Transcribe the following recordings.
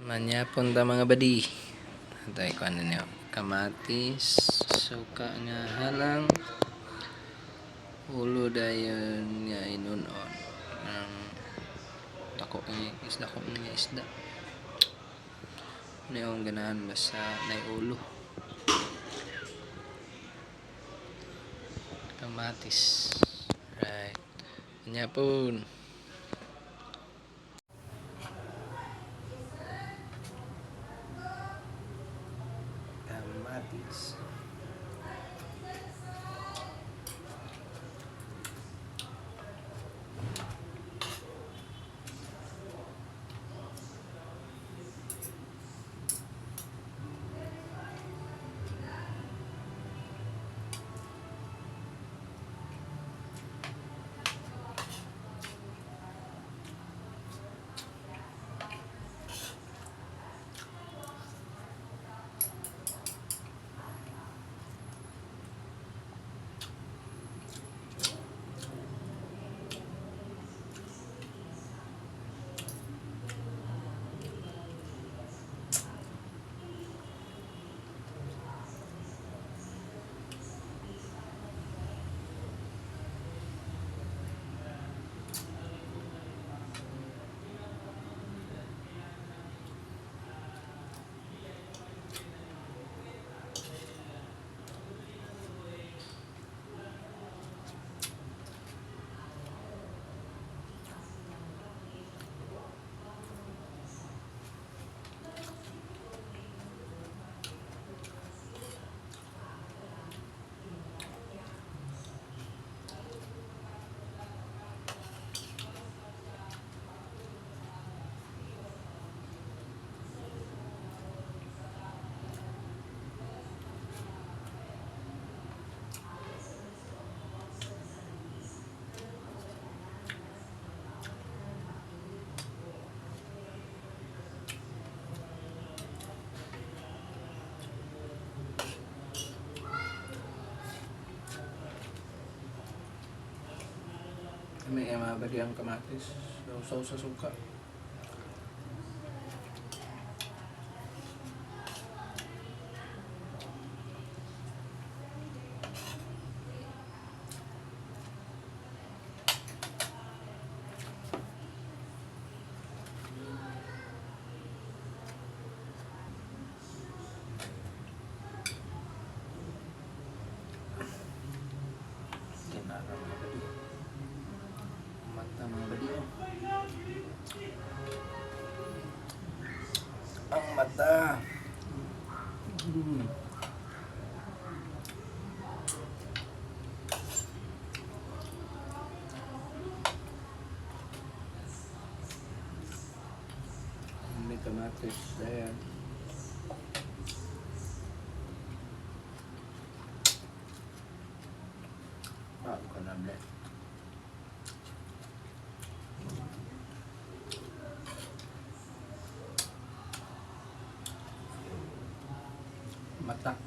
Manyapon ta mga badi. Antay ko ano niyo. Kamatis, suka nga halang, ulo dayon nga inunon. Ang dako nga isda. Nayong ganahan basta nay ulo. Kamatis. Right. Manyapon. Kamatis. May mabali ang kamatis. Sausaw sa suka. Mata mga badi. Ang mata. May kamatis. Ayan. Ako na blet. Mata.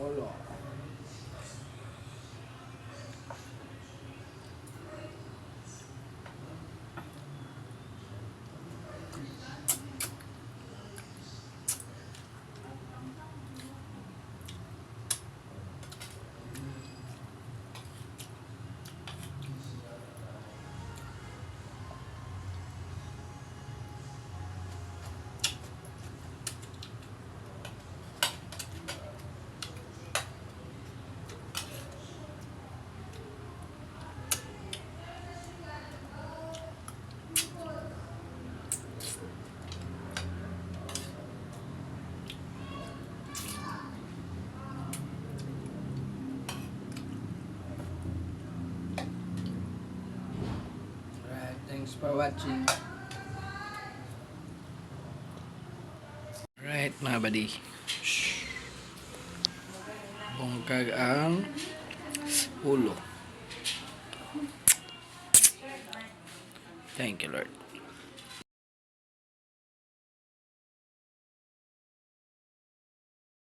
Ulo. Thanks for watching. Right, mga buddy. Shh. Kung ang ulo. Thank you, Lord.